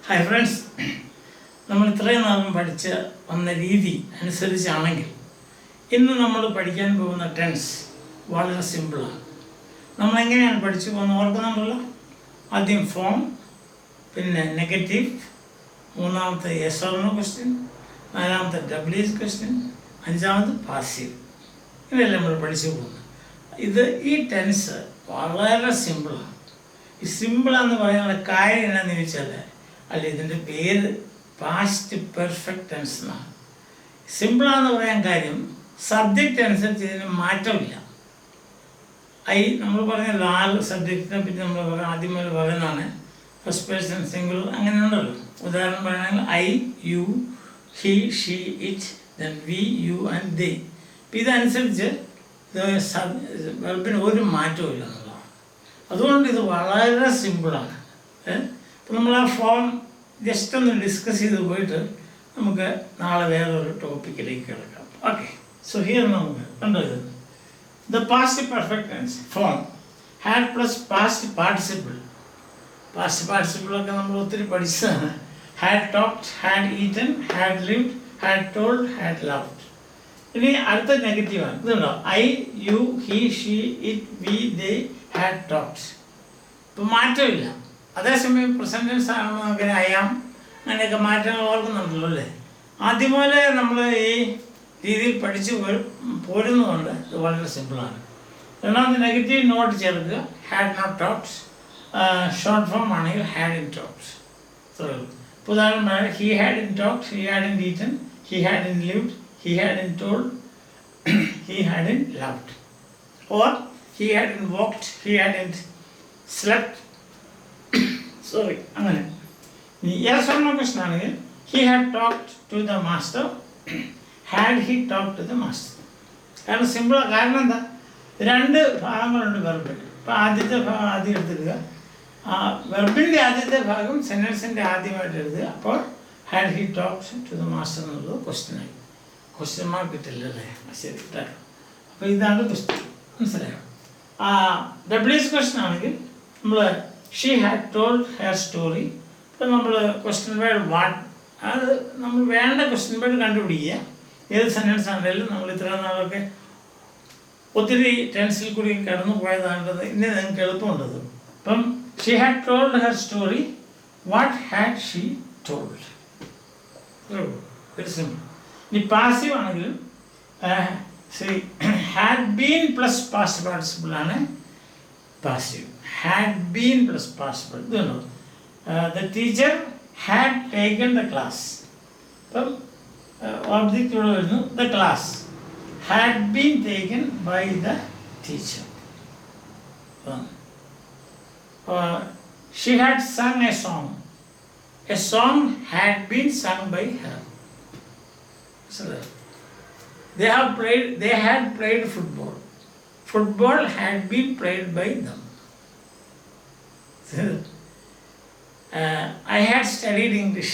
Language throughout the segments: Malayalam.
ഹായ് ഫ്രണ്ട്സ്, നമ്മൾ ഇത്രയും നാളും പഠിച്ച് വന്ന രീതി അനുസരിച്ചാണെങ്കിൽ ഇന്ന് നമ്മൾ പഠിക്കാൻ പോകുന്ന ടെൻസ് വളരെ സിമ്പിളാണ്. നമ്മളെങ്ങനെയാണ് പഠിച്ചു പോകുന്നത് ഓർക്കുന്നുണ്ടല്ലോ. ആദ്യം ഫോം, പിന്നെ നെഗറ്റീവ്, മൂന്നാമത്തെ യെസ് ഓർ നോ ക്വസ്റ്റ്യൻ, നാലാമത്തെ WH ക്വസ്റ്റ്യൻ, അഞ്ചാമത് പാസീവ്. ഇതെല്ലാം നമ്മൾ പഠിച്ചു പോകുന്നത്. ഈ ടെൻസ് വളരെ സിമ്പിളാണ്. ഈ സിമ്പിളാന്ന് പറയാനുള്ള കാര്യം എന്നാന്ന് ചോദിച്ചാൽ, ഇതിൻ്റെ പേര് പാസ്റ്റ് പെർഫെക്റ്റ് ടെൻസ് എന്നാണ്. സിമ്പിളാന്ന് പറയാൻ കാര്യം സബ്ജക്റ്റ് അനുസരിച്ച് ഇതിന് മാറ്റമില്ല. നമ്മൾ പറഞ്ഞ 4 സബ്ജക്റ്റിനെ പറ്റി നമ്മൾ പറയാം. ആദ്യം പറയുന്നതാണ് ഫസ്റ്റ് പേഴ്സൺ സിംഗുലർ, അങ്ങനെ ഉണ്ടല്ലോ. ഉദാഹരണം പറയുകയാണെങ്കിൽ I, you, he, she, it, then we, you and they. ഇതനുസരിച്ച് വെർബിന് ഒരു മാറ്റവും ഇല്ല എന്നുള്ളതാണ്. അതുകൊണ്ട് ഇത് വളരെ സിമ്പിളാണ്. അപ്പോൾ നമ്മൾ ആ ഫോം ജസ്റ്റ് ഒന്ന് ഡിസ്കസ് ചെയ്ത് പോയിട്ട് നമുക്ക് നാളെ വേറൊരു ടോപ്പിക്കിലേക്ക് കിടക്കാം. ഓക്കെ, സോ ഹിയർ നമുക്ക് കണ്ടോ, ഇത് the past perfect tense form had plus past participle. Past പാർട്ടിസിപ്പിളൊക്കെ നമ്മൾ ഒത്തിരി പഠിച്ചതാണ്. Had talked, had eaten, had lived, had told, had loved. ഇനി അടുത്ത നെഗറ്റീവാണ്. ഇതുണ്ടോ, I, you, he, she, it, we, they, had talked. ഇപ്പം മാറ്റമില്ല. അതേസമയം പ്രസന്റ് ടെൻസ് ആണെന്ന് നമുക്ക് അയാം, അങ്ങനെയൊക്കെ മാറ്റങ്ങൾ ഓർക്കുന്നുണ്ടല്ലോ അല്ലേ. ആദ്യം പോലെ നമ്മൾ ഈ രീതിയിൽ പഠിച്ച് പോരുന്നതുകൊണ്ട് ഇത് വളരെ സിമ്പിളാണ്. രണ്ടാമത് നെഗറ്റീവ് നോട്ട് ചേർക്കുക. Had not talked. Short form ആണെങ്കിൽ ഹാഡ് ഇൻ ടോക്ഡ്. ഉദാഹരണം പറയാം, he hadn't talked, he hadn't eaten, he hadn't lived, he had in told, he had in loved, or he had in walked, he had in slept. Sorry, അങ്ങനെ. Yes or no question ആണെങ്കിൽ he had talked to the master, had he talked to the master. കാരണം സിമ്പിൾ. കാരണം എന്താ, 2 ഭാഗങ്ങളുണ്ട് വെർബിൽ. ഇപ്പോൾ ആദ്യത്തെ ഭാഗം ആദ്യം എടുത്തിടുക. വെർബിൻ്റെ ആദ്യത്തെ ഭാഗം സെൻറ്റൻസിൻ്റെ ആദ്യമായിട്ട് എഴുതുക. അപ്പോൾ had he talked to the master എന്നുള്ളത് ക്വസ്റ്റ്യനായി. ക്വസ്റ്റ്യൻ മാർക്ക് കിട്ടില്ലല്ലേ, ശരി കേട്ടോ. അപ്പോൾ ഇതാണ് ക്വസ്റ്റ്യൻ, മനസ്സിലായോ? WH ക്വസ്റ്റ്യൻ ആണെങ്കിൽ നമ്മൾ she had told her story. ഇപ്പം നമ്മൾ ക്വസ്റ്റ്യൻ വേർഡ് വാട്ട്, അത് നമ്മൾ വേണ്ട ക്വസ്റ്റ്യൻ വേർഡ് കണ്ടുപിടിക്കുക. ഏത് സെൻറ്റൻസ് ആണെങ്കിലും നമ്മൾ ഇത്ര നാളൊക്കെ ഒത്തിരി ടെൻസിൽ കൂടി കടന്നു പോയതാണത്. ഇനി നിങ്ങൾക്ക് എളുപ്പമുണ്ടത്. ഇപ്പം she had told her story, what had she told. Very simple. ഇനി പാസീവ് ആണെങ്കിലും had been plus past participle ആണ് passive. Had been plus past. ഇതുണ്ടോ, the teacher had taken the class. ഇപ്പം ഓബ്ജക്റ്റ് ഇവിടെ വരുന്നു, the class had been taken by the teacher. She had sung a song. A song had been sung by her. They had played football. Football had been played by them. I had studied English.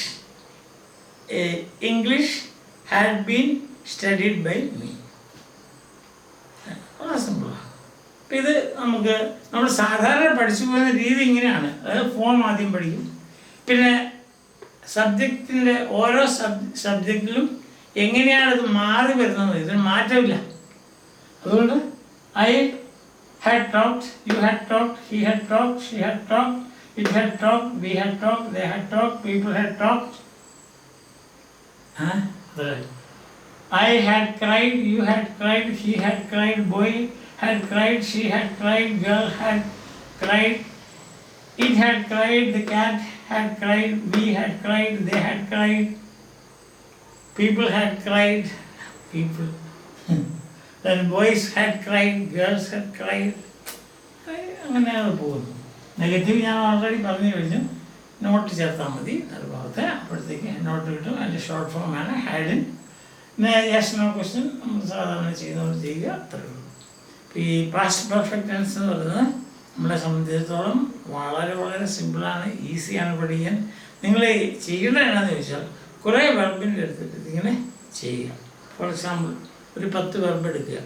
English had been studied by me. വളരെ സിമ്പിളാണ്. അപ്പം ഇത് നമ്മൾ സാധാരണ പഠിച്ചു പോകുന്ന രീതി ഇങ്ങനെയാണ്. അതായത് ഫോം ആദ്യം പഠിക്കും, പിന്നെ സബ്ജക്റ്റിൻ്റെ ഓരോ സബ്ജക്റ്റിലും എങ്ങനെയാണ് ഇത് മാറി വരുന്നത്, ഇതിന് മാറ്റമില്ല. അതുകൊണ്ട് I had talked, you had talked, he had talked, she had talked, it had talked, we had talked, they had talked, people had talked. I had cried, you had cried, he had cried, boy had cried, she had cried, girl had cried, it had cried, the cat had cried, we had cried, they had cried, people had cried, then boys had cried, girls had cried. അങ്ങനെയാണ് പോകുന്നത്. നെഗറ്റീവ് ഞാൻ ഓൾറെഡി പറഞ്ഞു കഴിഞ്ഞു. നോട്ട് ചേർത്താൽ മതി അത് ഭാഗത്ത്, അപ്പോഴത്തേക്ക് നോട്ട് കിട്ടും. അതിൻ്റെ ഷോർട്ട് ഫോമാണ് ഹാഡ് ഇൻ. പിന്നെ യെസ് നോ ക്വസ്റ്റ്യൻ നമ്മൾ സാധാരണ ചെയ്യുന്നവർ ചെയ്യുക, അത്രയേ ഉള്ളൂ. ഈ പാസ്റ്റ് പെർഫെക്റ്റ് ടെൻസ് എന്ന് പറയുന്നത് നമ്മളെ സംബന്ധിച്ചിടത്തോളം വളരെ വളരെ സിമ്പിളാണ്, ഈസിയാണ് പഠിക്കാൻ. നിങ്ങൾ ചെയ്യേണ്ടത് എന്താണെന്ന് ചോദിച്ചാൽ കുറേ വെർബിൻ്റെ എടുത്തിട്ട് ഇങ്ങനെ ചെയ്യുക. ഫോർ എക്സാമ്പിൾ ഒരു 10 വെർബ് എടുക്കുക.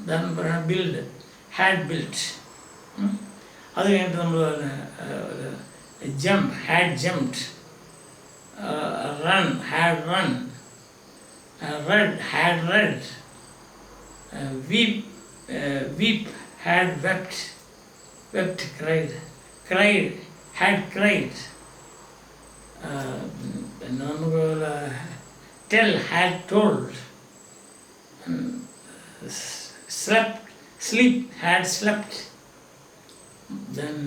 ഉദാഹരണം പറയാം, ബിൽഡ്, ഹാഡ് ബിൽറ്റ്. അത് കഴിഞ്ഞിട്ട് നമ്മൾ jump, had jumped. run, had run. Read, had read. Weep, had wept. Wept, cried. Cried, had cried. പിന്നെ നമുക്ക് tell, had told. Sleep, had slept. Then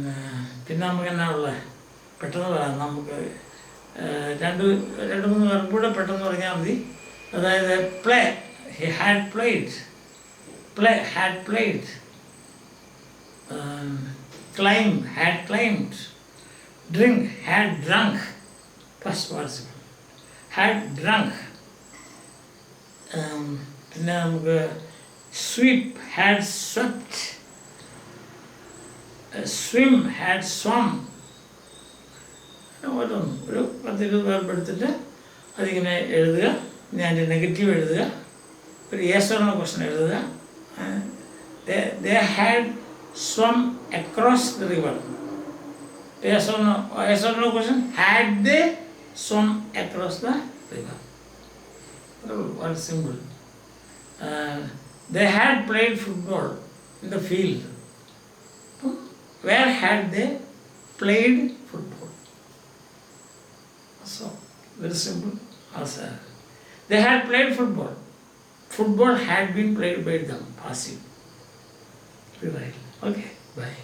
പിന്നെ നമുക്ക് എന്നാ ഉള്ളത് പെട്ടെന്ന് പറയാം. നമുക്ക് രണ്ട് മൂന്ന് പേർക്കും കൂടെ പെട്ടെന്ന് പറഞ്ഞാൽ മതി. അതായത് play, he had played. Play, had played. Climb, had climbed. Drink, had drunk. Past participle. Had drunk. പിന്നെ നമുക്ക് sweep, had swept. Swim, had swum. ഓരോന്നും ഒരു 10-20 വേർബ് എടുത്തിട്ട് അതിങ്ങനെ എഴുതുക. ഞാൻ നെഗറ്റീവ് എഴുതുക. ഒരു യെസ് ഓർ നോ ക്വസ്റ്റ്യൻ എഴുതുക. They had swum across the river. Yes or no question. Had they swum across the river? Very simple. They had played football in the field. Where had they played football? So, very simple answer. They had played football. Football had been played by them. Passive. Right. Okay. Bye.